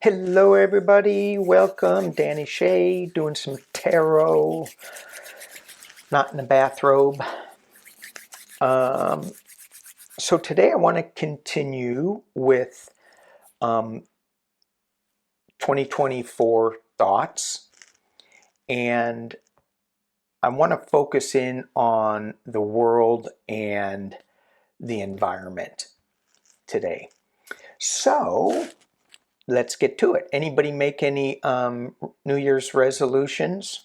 Hello everybody, welcome. Danny Shay doing some tarot, not in a bathrobe. So today I want to continue with 2024 thoughts, and I want to focus in on the world and the environment today. So let's get to it. Anybody make any New Year's resolutions?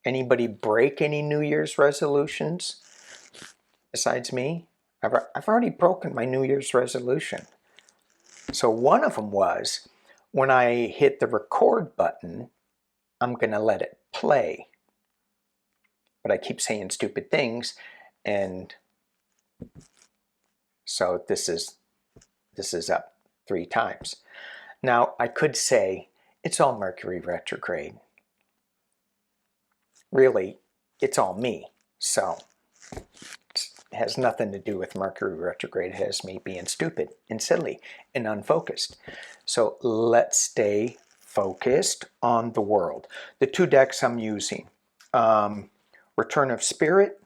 Anybody break any New Year's resolutions besides me? I've already broken my New Year's resolution. So one of them was, when I hit the record button, I'm going to let it play. But I keep saying stupid things, and so this is up 3 times. Now, I could say it's all Mercury retrograde. Really, it's all me. So it has nothing to do with Mercury retrograde. It has me being stupid and silly and unfocused. So let's stay focused on the world. The 2 decks I'm using, Return of Spirit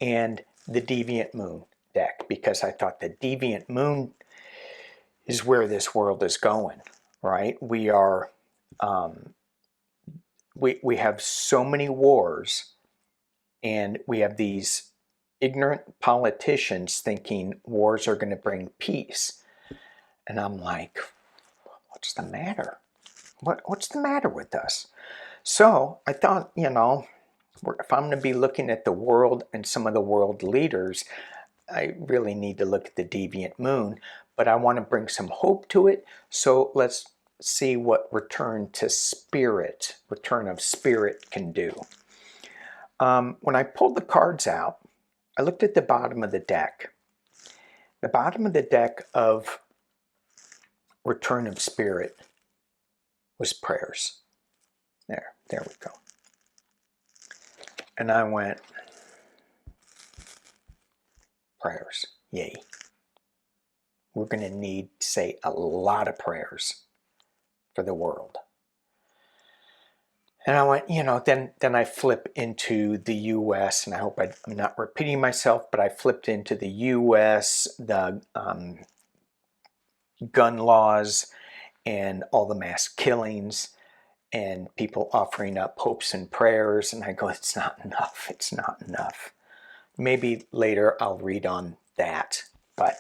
and the Deviant Moon deck, because I thought the Deviant Moon is where this world is going, right? We are, we have so many wars, and we have these ignorant politicians thinking wars are going to bring peace. And I'm like, what's the matter? What's the matter with us? So I thought, if I'm going to be looking at the world and some of the world leaders, I really need to look at the Deviant Moon, but I want to bring some hope to it. So let's see what Return of Spirit can do. When I pulled the cards out, I looked at the bottom of the deck. The bottom of the deck of Return of Spirit was prayers. There we go. And I went, prayers, yay. We're going to need to say a lot of prayers for the world. And I went, then I flip into the U.S., and I hope I'm not repeating myself, but I flipped into the U.S., the gun laws, and all the mass killings, and people offering up hopes and prayers, and I go, it's not enough, it's not enough. Maybe later I'll read on that, but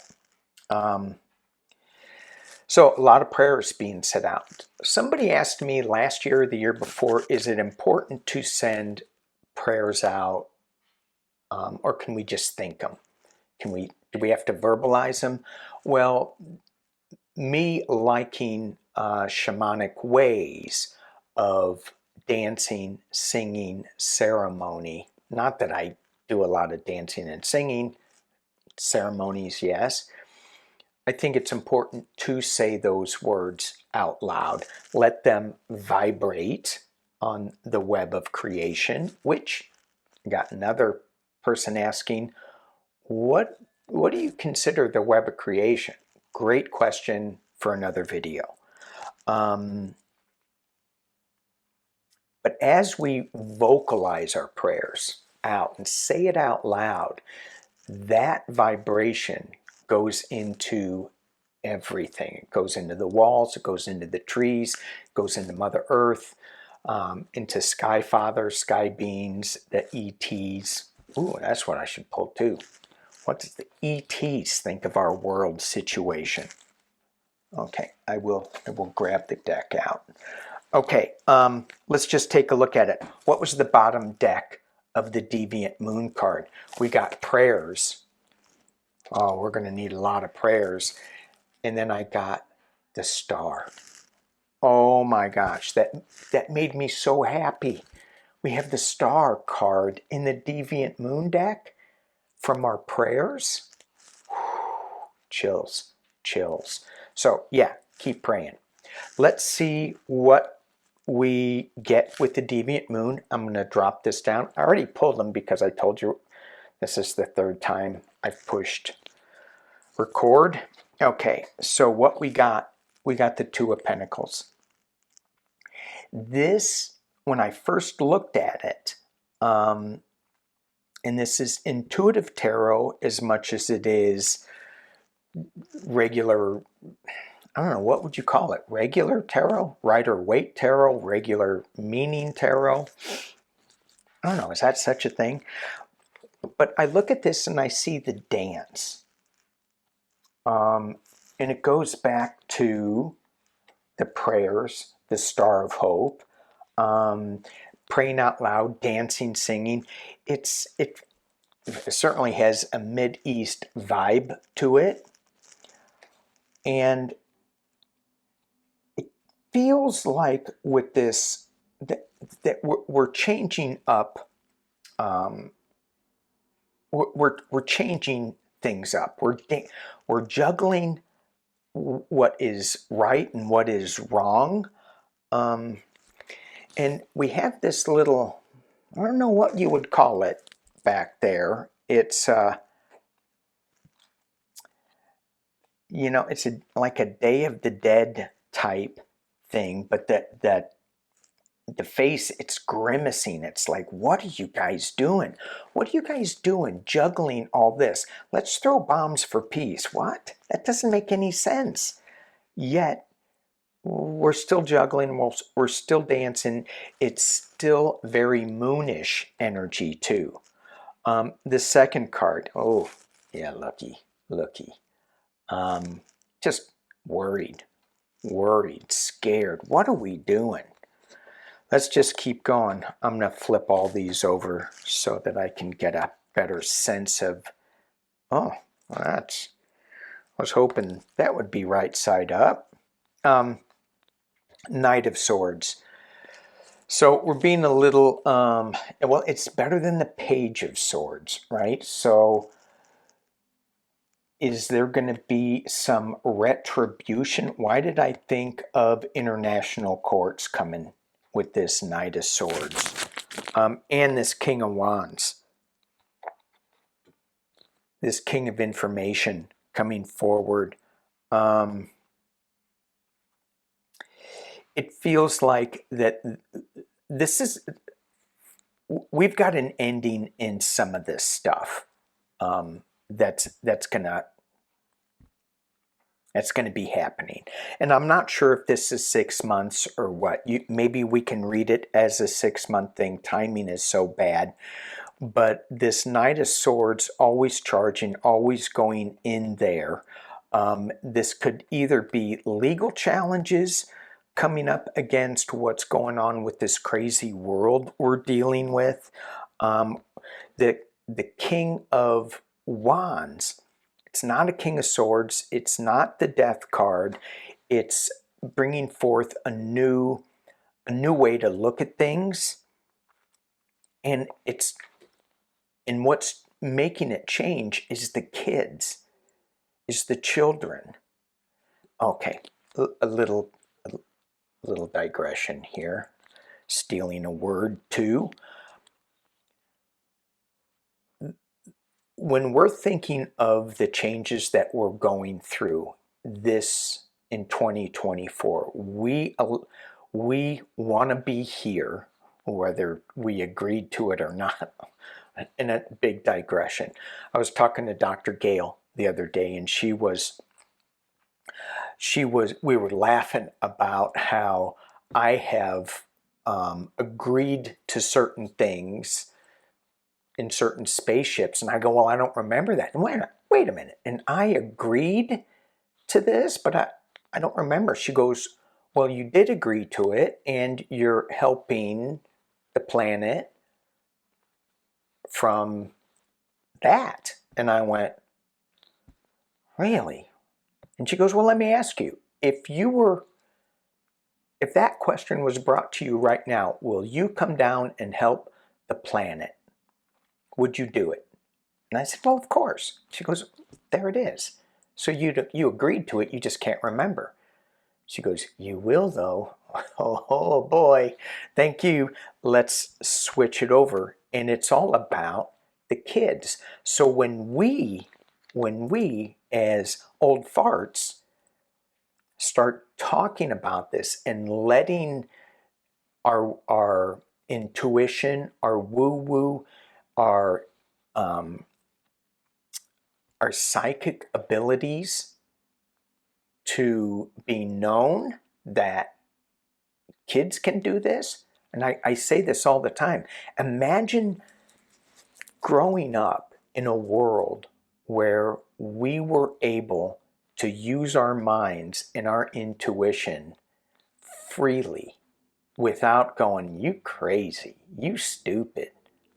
so a lot of prayers being set out. Somebody asked me last year or the year before, is it important to send prayers out, or can we just think them? Do we have to verbalize them? Well, me liking shamanic ways of dancing, singing, ceremony, not that I do a lot of dancing and singing, ceremonies, yes. I think it's important to say those words out loud. Let them vibrate on the web of creation, which I got another person asking, what do you consider the web of creation? Great question for another video. But as we vocalize our prayers out and say it out loud, that vibration goes into everything. It goes into the walls, it goes into the trees, it goes into Mother Earth, into Sky Father, Sky Beings, the ETs. Ooh, that's what I should pull too. What does the ETs think of our world situation? Okay, I will grab the deck out. Okay, let's just take a look at it. What was the bottom deck of the Deviant Moon card? We got prayers. Oh, we're going to need a lot of prayers. And then I got the star. Oh my gosh, that made me so happy. We have the star card in the Deviant Moon deck from our prayers. Whew, chills. So yeah, keep praying. Let's see what we get with the Deviant Moon. I'm going to drop this down. I already pulled them because I told you this is the 3rd time I've pushed record. Okay, so what we got we got the Two of Pentacles. This, when I first looked at it, and this is intuitive tarot as much as it is regular, I don't know, what would you call it? Regular tarot? Rider-Waite tarot? Regular meaning tarot? I don't know, is that such a thing? But I look at this and I see the dance. And it goes back to the prayers, the Star of Hope, praying out loud, dancing, singing. It certainly has a Mid-East vibe to it. And it feels like with this, that we're changing up, we're changing things up. We're juggling what is right and what is wrong. And we have this little, I don't know what you would call it back there. It's, you know, it's like a Day of the Dead type thing, but that the face, it's grimacing. It's like, what are you guys doing? What are you guys doing juggling all this? Let's throw bombs for peace. What? That doesn't make any sense. Yet, we're still juggling, we're still dancing. It's still very moonish energy too. The second card, oh yeah, looky. Just worried, scared. What are we doing? Let's just keep going. I'm going to flip all these over so that I can get a better sense of, oh, that's, I was hoping that would be right side up. Knight of Swords. So we're being a little, well, it's better than the Page of Swords, right? So is there going to be some retribution? Why did I think of international courts coming with this Knight of Swords? And this King of Wands. This King of Information coming forward. It feels like that this is, we've got an ending in some of this stuff. That's gonna be happening, and I'm not sure if this is 6 months or what. Maybe we can read it as a 6-month thing. Timing is so bad, but this Knight of Swords, always charging, always going in there. This could either be legal challenges coming up against what's going on with this crazy world we're dealing with. The King of Wands, it's not a King of Swords, it's not the Death card, it's bringing forth a new way to look at things, and what's making it change is the kids, is the children. Okay, a little digression here, stealing a word too. When we're thinking of the changes that we're going through this in 2024, we want to be here, whether we agreed to it or not. In a big digression, I was talking to Dr. Gale the other day, and we were laughing about how I have agreed to certain things in certain spaceships, and I go, well, I don't remember that. And wait a minute, and I agreed to this, but I don't remember. She goes, well, you did agree to it, and you're helping the planet from that. And I went, really? And she goes, well, let me ask you, if that question was brought to you right now, will you come down and help the planet? Would you do it? And I said, well, of course. She goes, there it is. So you agreed to it, you just can't remember. She goes, you will though. Oh boy, thank you. Let's switch it over. And it's all about the kids. So when we as old farts start talking about this and letting our intuition, our woo-woo, our psychic abilities to be known, that kids can do this. And I say this all the time. Imagine growing up in a world where we were able to use our minds and our intuition freely without going, you crazy, you stupid.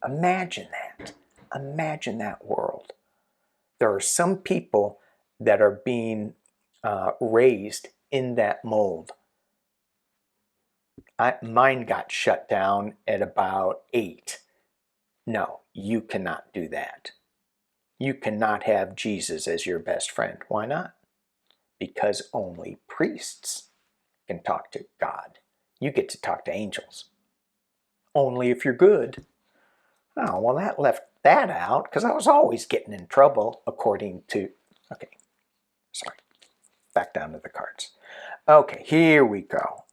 Imagine that. Imagine that world. There are some people that are being raised in that mold. Mine got shut down at about 8. No, you cannot do that. You cannot have Jesus as your best friend. Why not? Because only priests can talk to God. You get to talk to angels. Only if you're good. Oh, well, that left that out because I was always getting in trouble according to... Okay, sorry. Back down to the cards. Okay, here we go.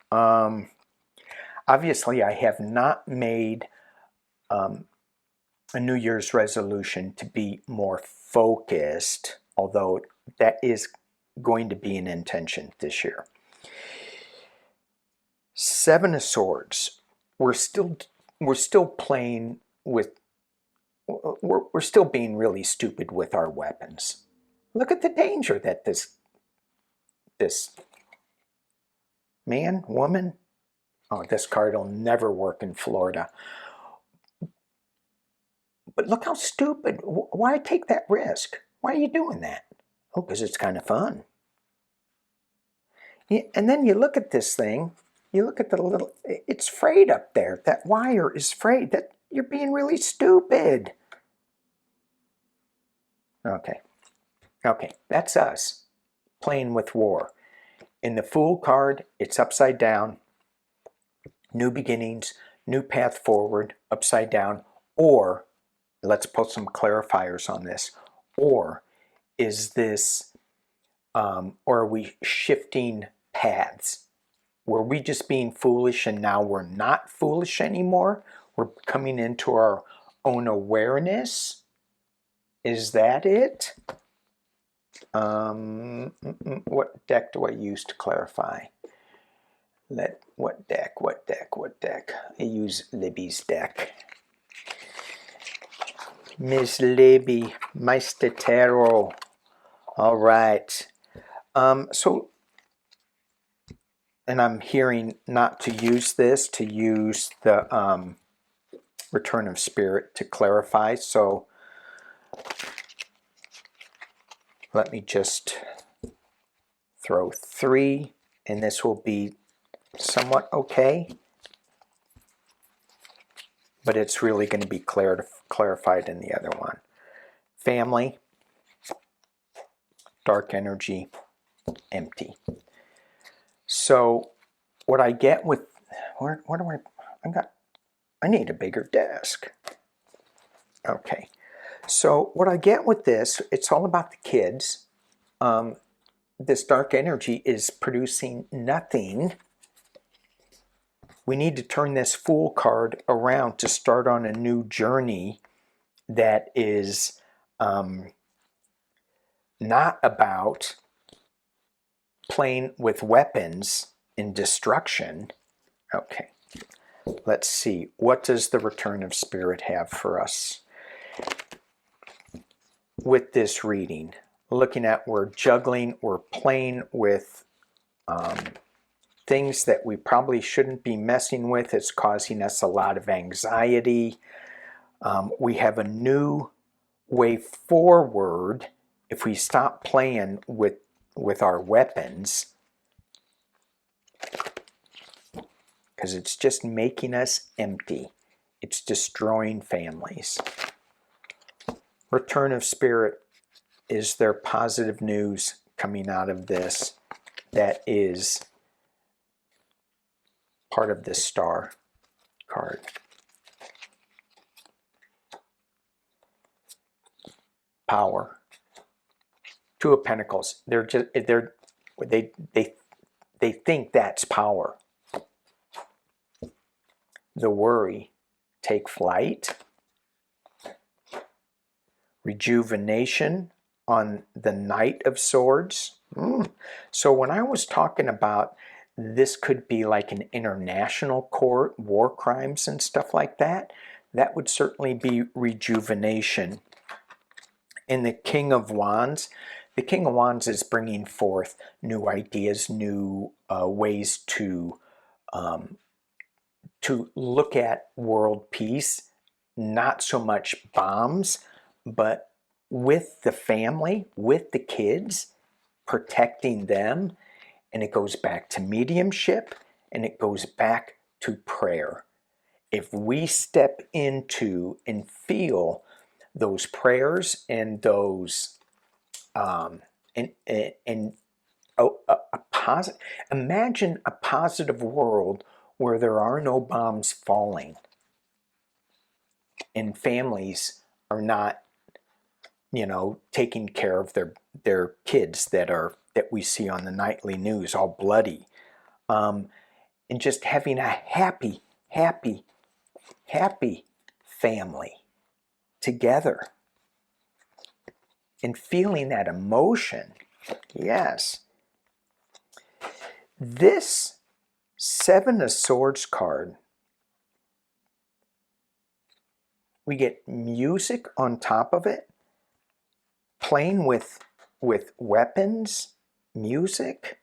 Obviously, I have not made a New Year's resolution to be more focused, although that is going to be an intention this year. 7 of Swords. We're still playing with... We're still being really stupid with our weapons. Look at the danger that this man, woman... Oh, this card will never work in Florida. But look how stupid. Why take that risk? Why are you doing that? Oh, because it's kind of fun. And then you look at this thing. You look at the little... It's frayed up there. That wire is frayed. That you're being really stupid. Okay. Okay, that's us playing with war. In the Fool card, it's upside down. New beginnings, new path forward, upside down. Or, let's put some clarifiers on this. Or, is this, or are we shifting paths? Were we just being foolish and now we're not foolish anymore? We're coming into our own awareness? Is that it? What deck do I use to clarify? What deck? I use Libby's deck. Miss Libby, Meister Tarot. All right. So, and I'm hearing not to use this, to use the Return of Spirit to clarify. So, let me just throw 3, and this will be somewhat okay. But it's really going to be clarified in the other one. Family, dark energy, empty. So what I get with... Where do I need a bigger desk. Okay. So what I get with this, it's all about the kids. This dark energy is producing nothing. We need to turn this Fool card around to start on a new journey that is not about playing with weapons and destruction. Okay, let's see. What does the Return of Spirit have for us with this reading? Looking at, we're juggling, we're playing with things that we probably shouldn't be messing with. It's causing us a lot of anxiety. We have a new way forward if we stop playing with our weapons, because it's just making us empty. It's destroying families. Return of Spirit, is there positive news coming out of this that is part of this Star card? Power. 2 of Pentacles. They they think that's power. The worry, take flight. Rejuvenation on the Knight of Swords. So when I was talking about this could be like an international court, war crimes and stuff like that, that would certainly be rejuvenation. In the King of Wands, the King of Wands is bringing forth new ideas, new ways to look at world peace, not so much bombs, but with the family, with the kids, protecting them. And it goes back to mediumship, and it goes back to prayer. If we step into and feel those prayers and those imagine a positive world where there are no bombs falling and families are not, taking care of their kids that we see on the nightly news, all bloody, and just having a happy family together and feeling that emotion. Yes. This Seven of Swords card, we get music on top of it, playing with weapons, music.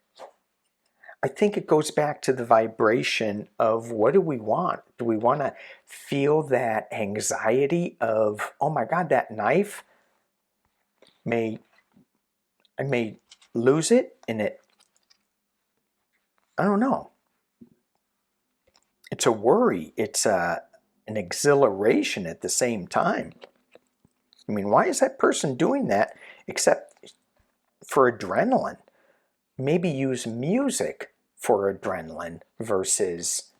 I think it goes back to the vibration of what do we want? Do we want to feel that anxiety of, oh my God, that knife I may lose it, and I don't know. It's a worry. It's an exhilaration at the same time. I mean, why is that person doing that except for adrenaline? Maybe use music for adrenaline versus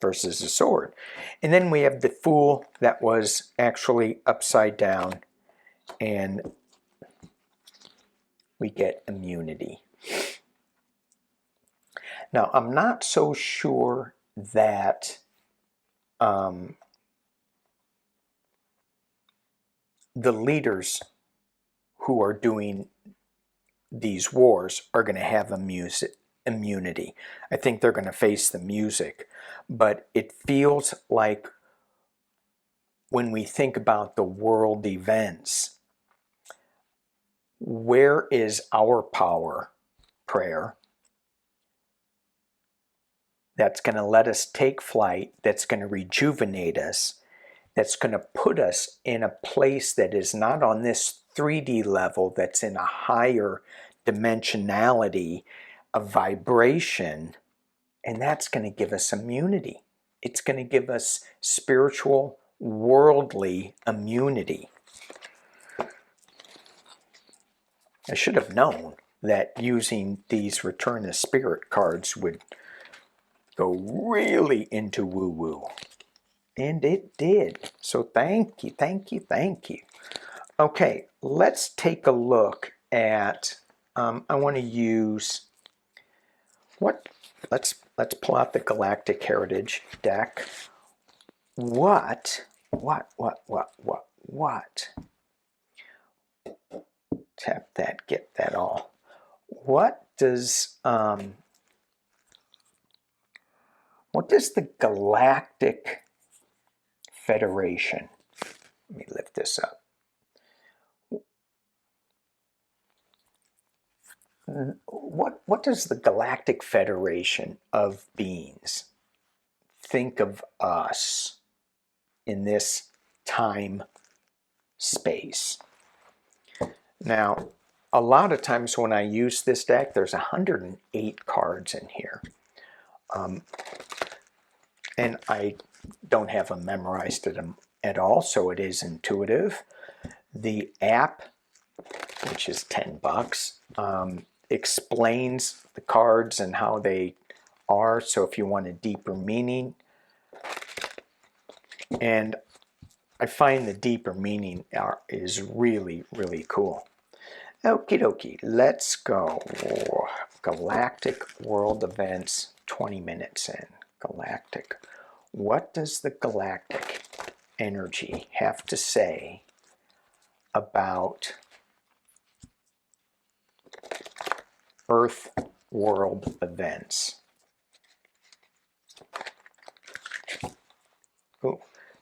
a sword. And then we have the Fool that was actually upside down, and we get immunity. Now, I'm not so sure that the leaders who are doing these wars are going to have immunity. I think they're going to face the music. But it feels like when we think about the world events, where is our power prayer that's going to let us take flight, that's going to rejuvenate us, that's going to put us in a place that is not on this 3D level, that's in a higher dimensionality of vibration, and that's going to give us immunity. It's going to give us spiritual, worldly immunity. I should have known that using these Return of Spirit cards would go really into woo-woo. And it did. So thank you. Okay, let's take a look at, I want to use, let's pull out the Galactic Heritage deck. What? Tap that, get that all. What does the Galactic Federation, let me lift this up. What does the Galactic Federation of beings think of us in this time space? Now, a lot of times when I use this deck, there's 108 cards in here. And I don't have them memorized at all, so it is intuitive. The app, which is $10, explains the cards and how they are, so if you want a deeper meaning. And I find the deeper meaning is really, really cool. Okie dokie, let's go. Galactic world events, 20 minutes in. Galactic. What does the galactic energy have to say about Earth world events? Ooh,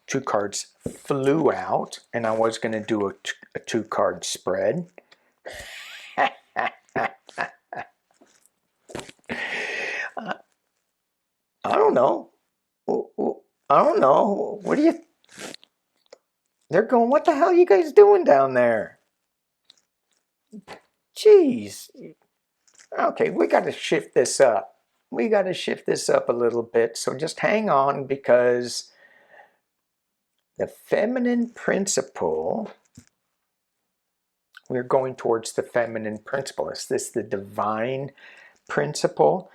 2 cards flew out, and I was going to do a 2-card spread. I don't know. I don't know. What do you... They're going, what the hell are you guys doing down there? Jeez. Okay, we got to shift this up. We got to shift this up a little bit. So just hang on, because the feminine principle, we're going towards the feminine principle. Is this the divine principle?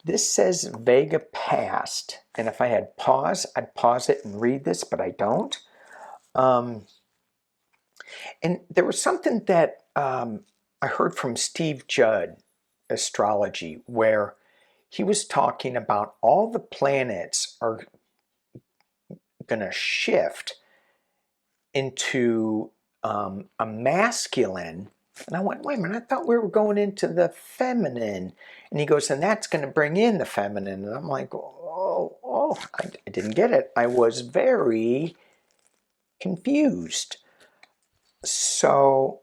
This says Vega past. And if I had pause, I'd pause it and read this, but I don't. And there was something that I heard from Steve Judd, Astrology, where he was talking about all the planets are going to shift into a masculine. And I went, wait a minute, I thought we were going into the feminine. And he goes, and that's going to bring in the feminine. And I'm like, oh, I didn't get it. I was very confused. So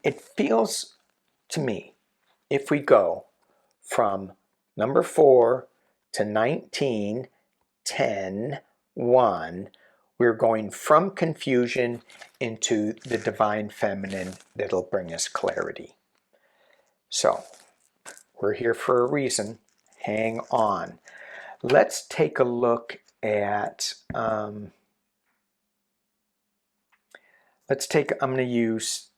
it feels to me, if we go from number 4 to 19, 10, 1, we're going from confusion into the divine feminine that'll bring us clarity. So we're here for a reason. Hang on. Let's take a look at, I'm going to use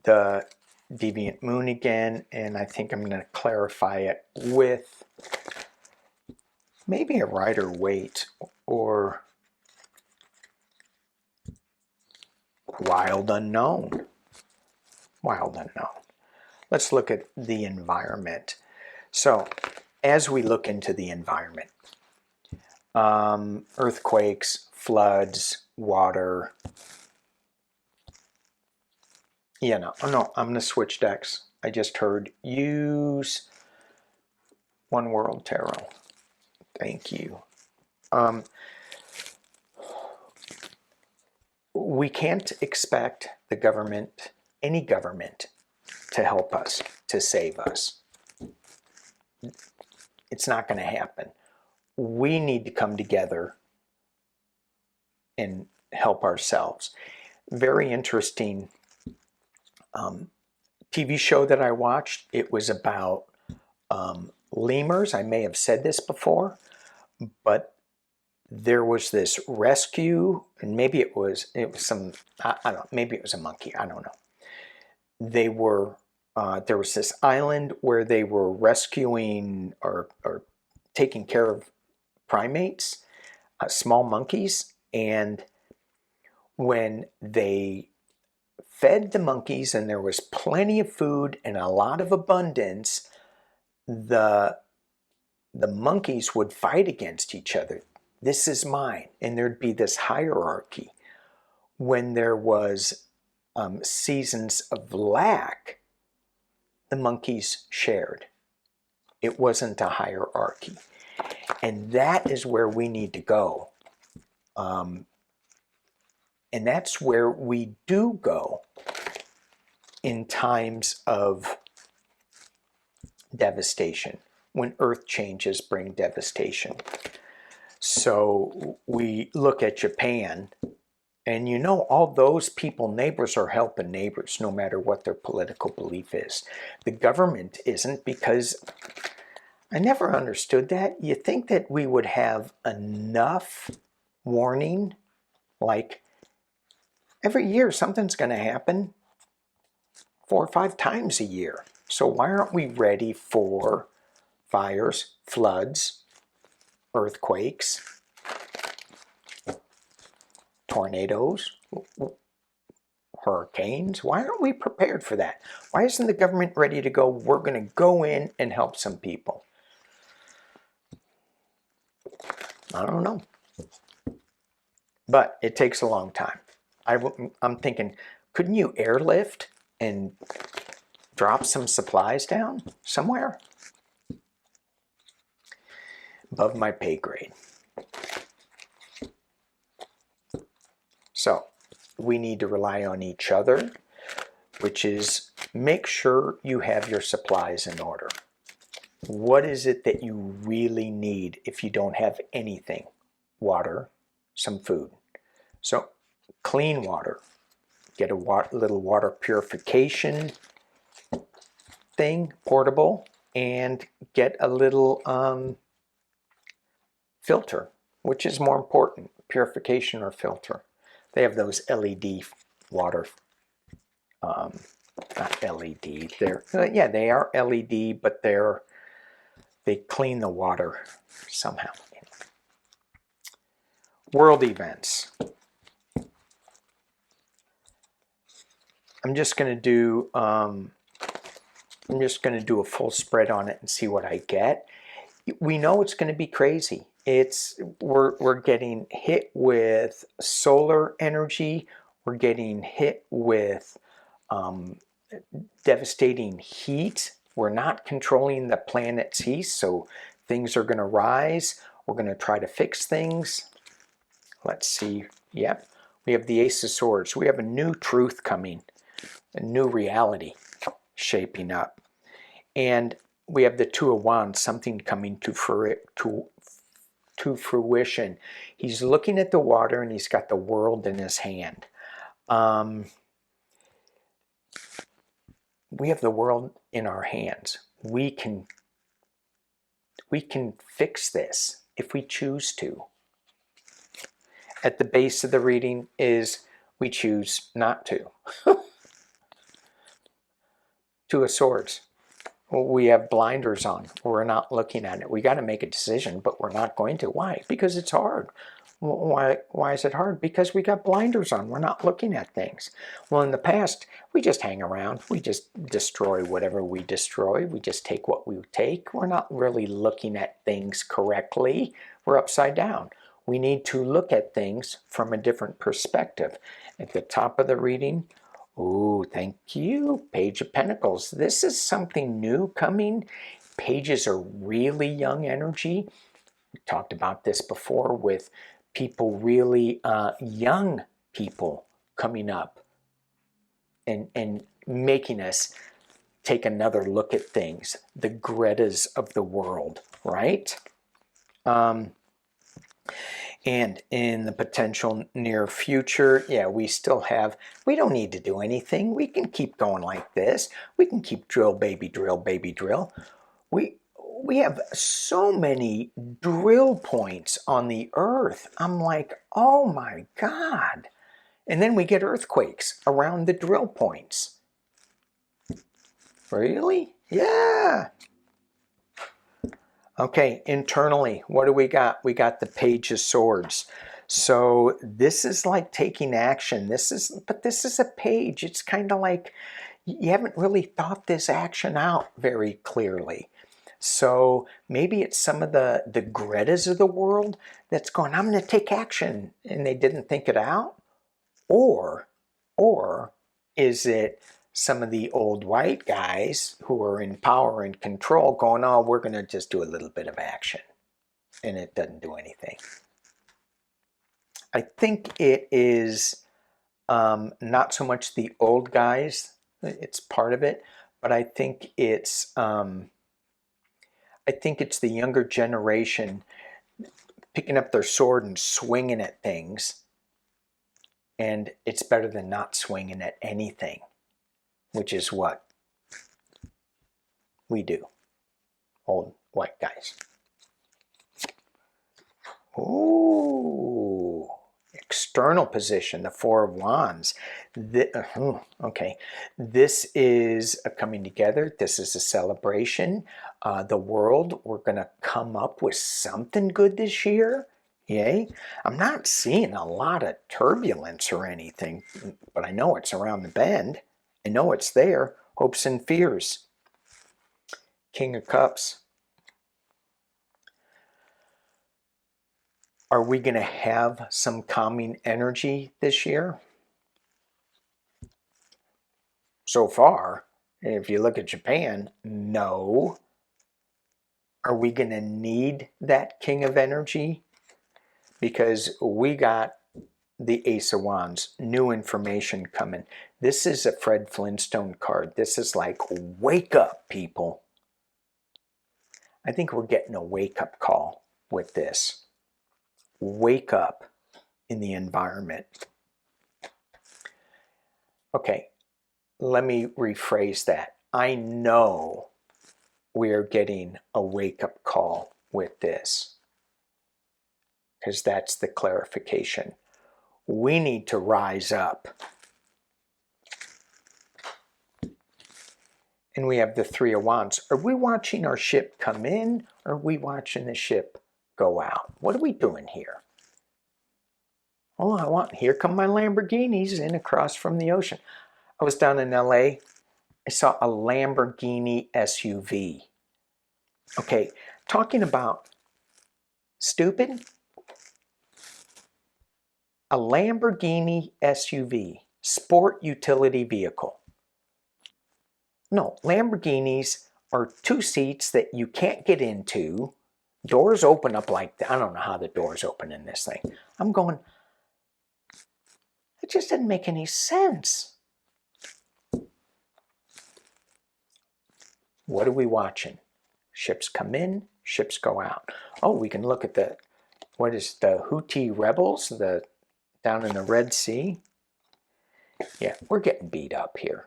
the deviant moon again, and I think I'm going to clarify it with maybe a Rider Waite or Wild Unknown. Wild Unknown. Let's look at the environment. So as we look into the environment, earthquakes, floods, water, oh no, I'm going to switch decks. I just heard use One World Tarot. Thank you. We can't expect the government, any government, to help us, to save us. It's not going to happen. We need to come together and help ourselves. Very interesting TV show that I watched. It was about lemurs. I may have said this before, but there was this rescue, and maybe it was some, I don't know, maybe it was a monkey, I don't know. They were, there was this island where they were rescuing or taking care of primates, small monkeys, and when they fed the monkeys and there was plenty of food and a lot of abundance, the monkeys would fight against each other. This is mine. And there'd be this hierarchy. When there was seasons of lack, the monkeys shared. It wasn't a hierarchy. And that is where we need to go. And that's where we do go in times of devastation, when earth changes bring devastation. So we look at Japan, and all those people, neighbors are helping neighbors no matter what their political belief is. The government isn't, because I never understood that. You think that we would have enough warning, like every year something's going to happen 4 or 5 times a year. So why aren't we ready for fires, floods, earthquakes, tornadoes? hurricanes. Why aren't we prepared for that? Why isn't the government ready to go, we're going to go in and help some people? I don't know. But it takes a long time. I'm thinking, couldn't you airlift and drop some supplies down somewhere? Above my pay grade. So we need to rely on each other, which is make sure you have your supplies in order. What is it that you really need if you don't have anything? Water, some food. So clean water. Get a little water purification thing, portable, and get a little filter. Which is more important, purification or filter? They have those LED water, not LED. They're yeah, they are LED, but they clean the water somehow. World events. I'm just going to do a full spread on it and see what I get. We know it's going to be crazy. We're getting hit with solar energy. We're getting hit with devastating heat. We're not controlling the planet's heat, so things are going to rise. We're going to try to fix things. Let's see. Yep. We have the Ace of Swords. We have a new truth coming, a new reality shaping up. And we have the Two of Wands, something coming to fruition. He's looking at the water and he's got the world in his hand. We have the world in our hands. We can fix this if we choose to. At the base of the reading is we choose not to. Two of Swords. We have blinders on. We're not looking at it. We got to make a decision, but we're not going to. Why? Because it's hard. Why is it hard? Because we got blinders on. We're not looking at things. Well, in the past, we just hang around. We just destroy whatever we destroy. We just take what we take. We're not really looking at things correctly. We're upside down. We need to look at things from a different perspective. At the top of the reading, ooh, thank you, Page of Pentacles. This is something new coming. Pages are really young energy. We talked about this before with people really young people coming up and making us take another look at things. The Gretas of the world, right? And in the potential near future, yeah, we don't need to do anything. We can keep going like this. We can keep drill, baby, drill, baby, drill. We have so many drill points on the earth. I'm like, oh my God. And then we get earthquakes around the drill points. Really? Yeah. Okay, internally, what do we got? We got the Page of Swords. So this is like taking action. But this is a page. It's kind of like you haven't really thought this action out very clearly. So maybe it's some of the Gretas of the world that's going, I'm going to take action, and they didn't think it out. Or is it some of the old white guys who are in power and control going, oh, we're going to just do a little bit of action, and it doesn't do anything. I think it is not so much the old guys. It's part of it, but I think it's the younger generation picking up their sword and swinging at things, and it's better than not swinging at anything, which is what we do, old white guys. Ooh, external position, the Four of Wands. Okay, this is a coming together. This is a celebration. The world, we're going to come up with something good this year. Yay. I'm not seeing a lot of turbulence or anything, but I know it's around the bend. I know it's there. Hopes and fears. King of Cups. Are we going to have some calming energy this year? So far, if you look at Japan, no. Are we going to need that King of Energy? Because we got the Ace of Wands, new information coming. This is a Fred Flintstone card. This is like, wake up, people. I think we're getting a wake-up call with this. Wake up in the environment. Okay, let me rephrase that. I know we are getting a wake-up call with this, because that's the clarification. We need to rise up. And we have the Three of Wands. Are we watching our ship come in, or are we watching the ship go out? What are we doing here? Oh, here come my Lamborghinis in across from the ocean. I was down in LA. I saw a Lamborghini SUV. Okay, talking about stupid. A Lamborghini SUV, sport utility vehicle. No, Lamborghinis are two seats that you can't get into. Doors open up like that. I don't know how the doors open in this thing. I'm going, it just didn't make any sense. What are we watching? Ships come in, ships go out. Oh, we can look at the Houthi rebels, down in the Red Sea. Yeah, we're getting beat up here.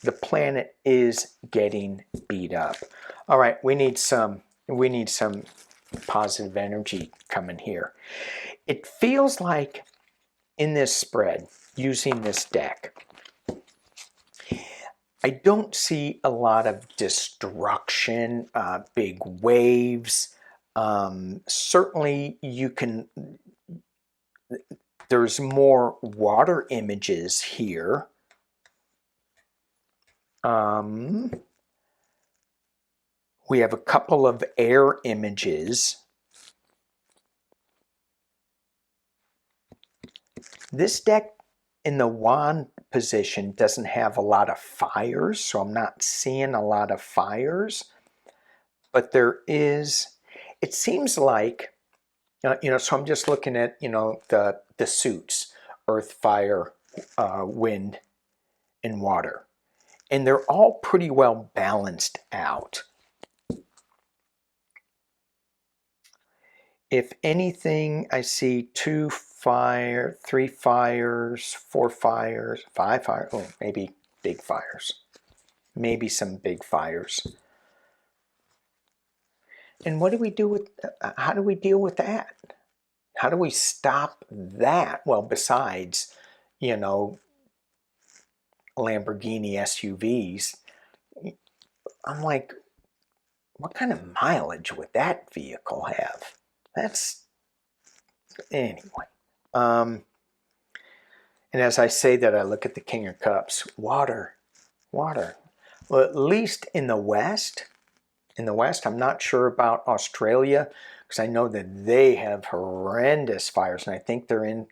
The planet is getting beat up. All right, we need some positive energy coming here. It feels like in this spread, using this deck, I don't see a lot of destruction, big waves. Certainly there's more water images here. We have a couple of air images. This deck in the wand position doesn't have a lot of fires, so I'm not seeing a lot of fires. But there is, it seems like, so I'm just looking at, the suits, earth, fire, wind, and water. And they're all pretty well balanced out. If anything, I see 2 fire, 3 fires, 4 fires, 5 fires, oh, maybe big fires. Maybe some big fires. And what do we do with, how do we deal with that? How do we stop that? Well, besides, Lamborghini SUVs, I'm like, what kind of mileage would that vehicle have? That's, anyway. And as I say that, I look at the King of Cups. Water. Well, at least in the West, I'm not sure about Australia, because I know that they have horrendous fires, and I think they're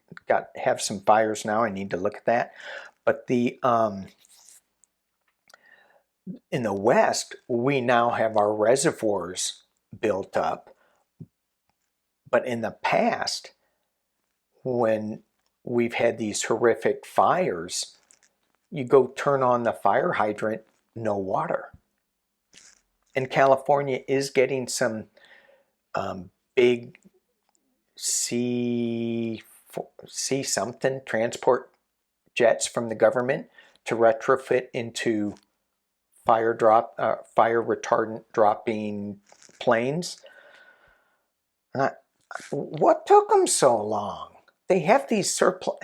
have some fires now. I need to look at that. But in the West, we now have our reservoirs built up. But in the past, when we've had these horrific fires, you go turn on the fire hydrant, no water. And California is getting some big C something transport jets from the government to retrofit into fire retardant dropping planes. What took them so long? They have these surplus.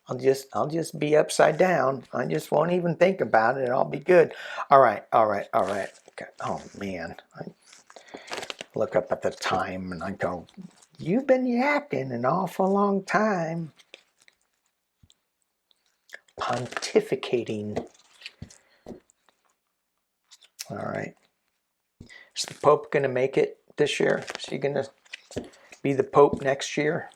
I'll just be upside down. I just won't even think about it. I'll be good. All right. Okay. Oh man. look up at the time and I go, you've been yakking an awful long time. Pontificating. All right. Is the Pope going to make it this year? Is he going to be the Pope next year?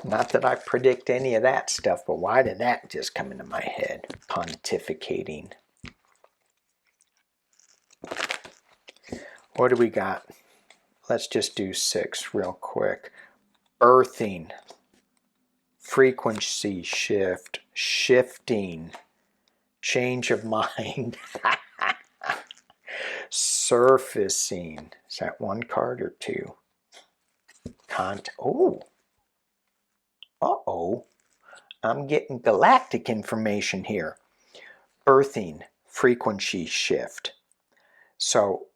Not that I predict any of that stuff, but why did that just come into my head? Pontificating. What do we got? Let's just do 6 real quick. Earthing. Frequency shift. Shifting. Change of mind. Surfacing. Is that 1 card or 2? Oh. Uh-oh. I'm getting galactic information here. Earthing. Frequency shift. So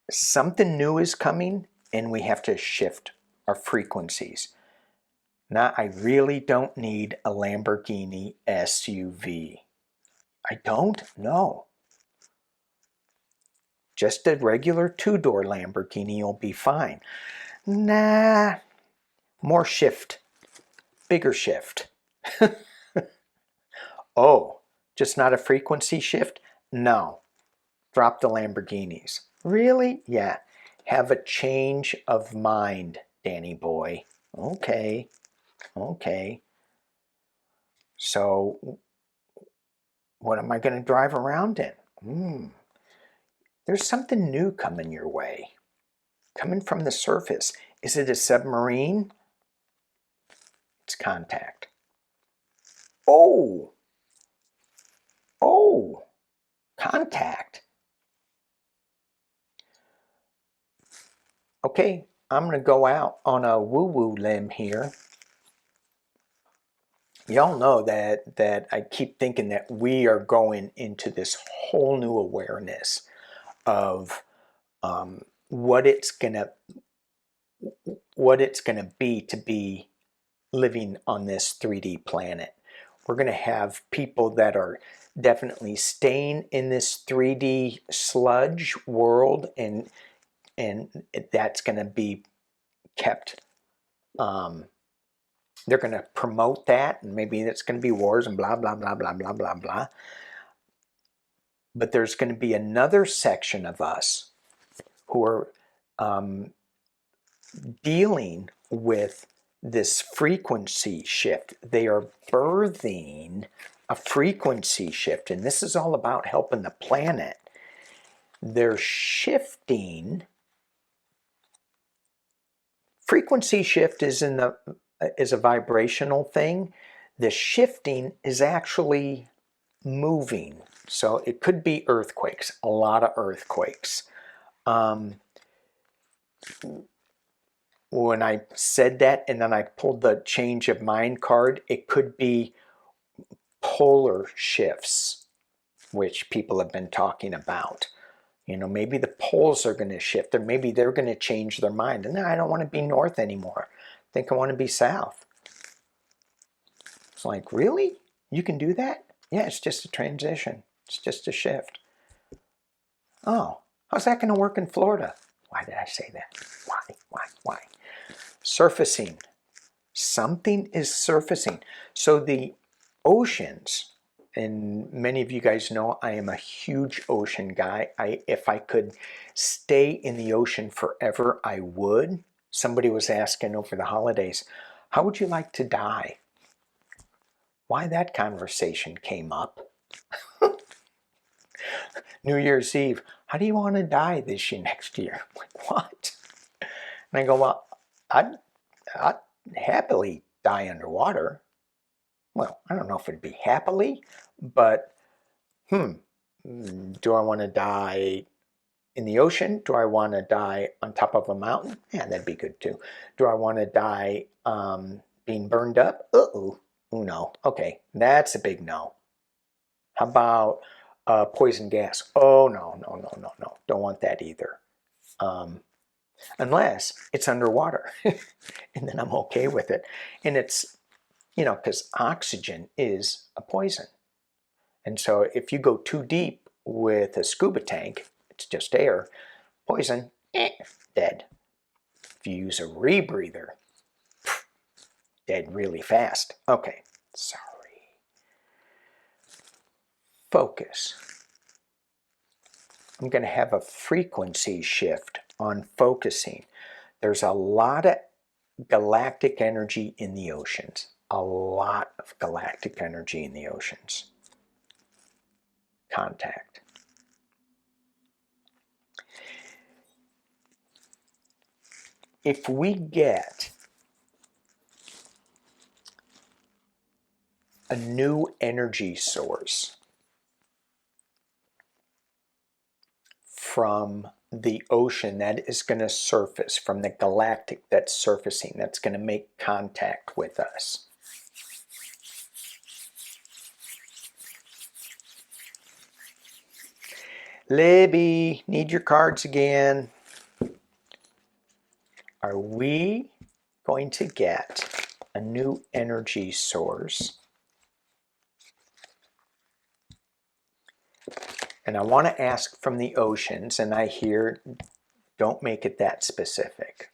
something new is coming and we have to shift our frequencies. Now, I really don't need a Lamborghini SUV. I don't? No. Just a regular 2-door Lamborghini will be fine. Nah. More shift. Bigger shift. Oh, just not a frequency shift? No. Drop the Lamborghinis. Really? Yeah. Have a change of mind, Danny boy. Okay. Okay. So, what am I going to drive around in? There's something new coming your way. Coming from the surface. Is it a submarine? It's contact. Oh! Oh! Contact. Okay, I'm going to go out on a woo-woo limb here. Y'all know that I keep thinking that we are going into this whole new awareness of what it's gonna be to be living on this 3D planet. We're gonna have people that are definitely staying in this 3D sludge world, and that's gonna be kept. They're going to promote that, and maybe it's going to be wars and blah, blah, blah, blah, blah, blah, blah. But there's going to be another section of us who are dealing with this frequency shift. They are birthing a frequency shift, and this is all about helping the planet. They're shifting. Frequency shift is a vibrational thing. The shifting is actually moving. So it could be earthquakes, a lot of earthquakes. When I said that and then I pulled the change of mind card, it could be polar shifts, which people have been talking about. You know, maybe the poles are going to shift, or maybe they're going to change their mind. And I don't want to be north anymore. I think I want to be south. It's like, really? You can do that? Yeah, it's just a transition. It's just a shift. Oh, how's that going to work in Florida? Why did I say that? Why? Surfacing. Something is surfacing. So the oceans, and many of you guys know I am a huge ocean guy. If I could stay in the ocean forever, I would. Somebody was asking over the holidays, how would you like to die? Why that conversation came up. New Year's Eve, how do you want to die this year, next year? I'm like, what? And I go, well, I'd happily die underwater. Well, I don't know if it'd be happily, but do I want to die in the ocean? Do I want to die on top of a mountain? Yeah, that'd be good too. Do I want to die being burned up? Uh-oh. Oh, no. Okay, that's a big no. How about poison gas? Oh, no. Don't want that either. Unless it's underwater. And then I'm okay with it. And it's, you know, because oxygen is a poison. And so if you go too deep with a scuba tank, it's just air. Poison, dead. If you use a rebreather, dead really fast. Okay, sorry. Focus. I'm going to have a frequency shift on focusing. There's a lot of galactic energy in the oceans. A lot of galactic energy in the oceans. Contact. If we get a new energy source from the ocean that is going to surface, from the galactic that's surfacing, that's going to make contact with us. Libby, need your cards again. Are we going to get a new energy source? And I want to ask from the oceans, and I hear, don't make it that specific.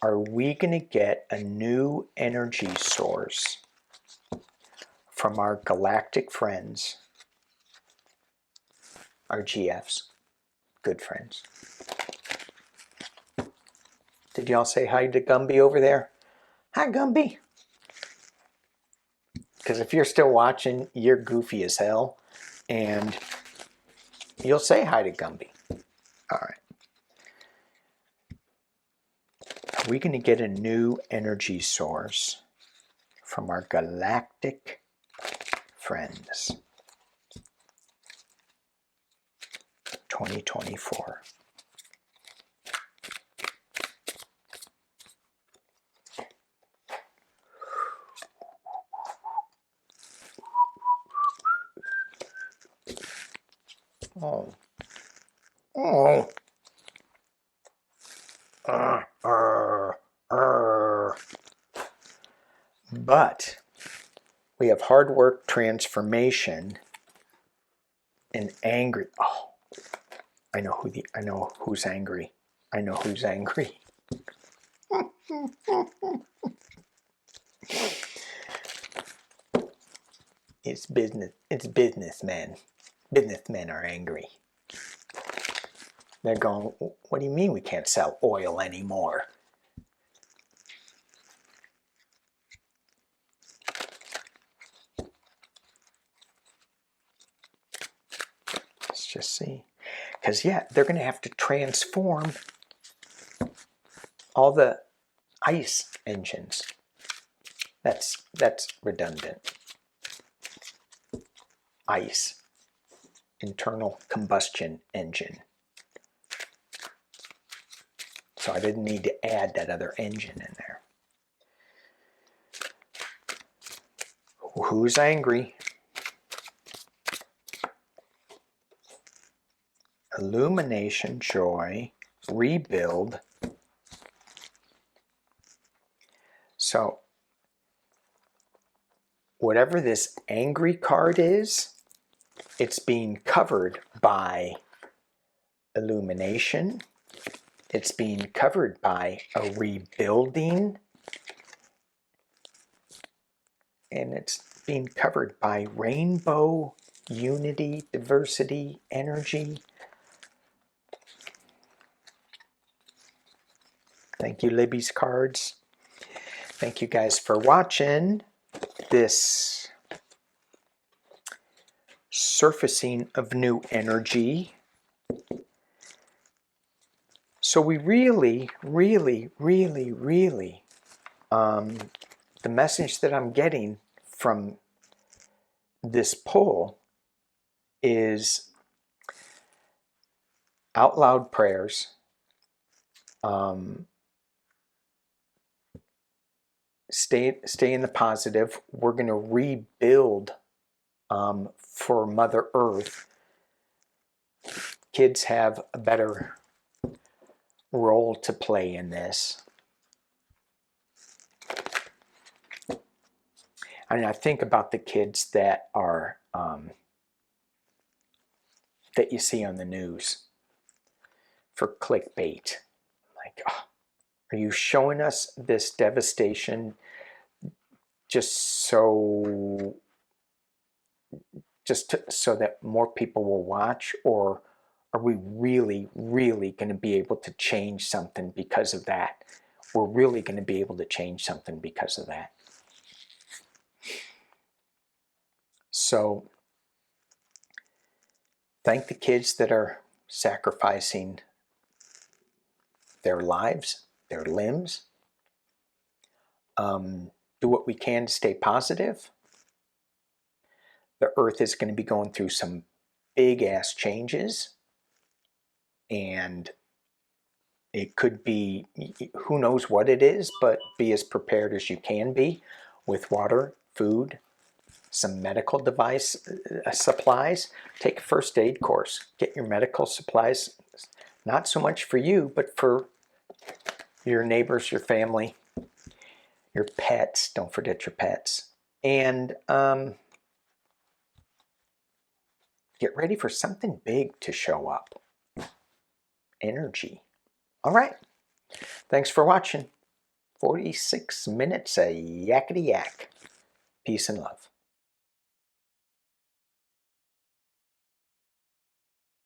Are we going to get a new energy source from our galactic friends, our GFs, good friends? Did y'all say hi to Gumby over there? Hi, Gumby. Because if you're still watching, you're goofy as hell, and you'll say hi to Gumby. All right. Are we going to get a new energy source from our galactic friends? 2024. Oh. Oh. But we have hard work, transformation, and angry. Oh, I know who's angry. I know who's angry. It's business. It's businessmen. Businessmen are angry. They're going, what do you mean we can't sell oil anymore? Let's just see. Because, yeah, they're going to have to transform all the ICE engines. That's redundant. ICE, internal combustion engine. So I didn't need to add that other engine in there. Who's angry? Illumination, joy, rebuild. So whatever this angry card is, it's being covered by illumination. It's being covered by a rebuilding. And it's being covered by rainbow, unity, diversity, energy. Thank you, Libby's cards. Thank you guys for watching this surfacing of new energy. So we really, the message that I'm getting from this pull is out loud prayers, stay in the positive. We're going to rebuild for Mother Earth. Kids have a better role to play in this. I mean, I think about the kids that are that you see on the news for clickbait. Like, oh, are you showing us this devastation just so so that more people will watch, or are we really, really going to be able to change something because of that? We're really going to be able to change something because of that. So thank the kids that are sacrificing their lives, their limbs. Do what we can to stay positive. The earth is going to be going through some big ass changes, and it could be, who knows what it is, but be as prepared as you can be with water, food, some medical device supplies. Take a first aid course. Get your medical supplies, not so much for you, but for your neighbors, your family, your pets. Don't forget your pets. And get ready for something big to show up. Energy. All right. Thanks for watching. 46 minutes of yakety yak. Peace and love.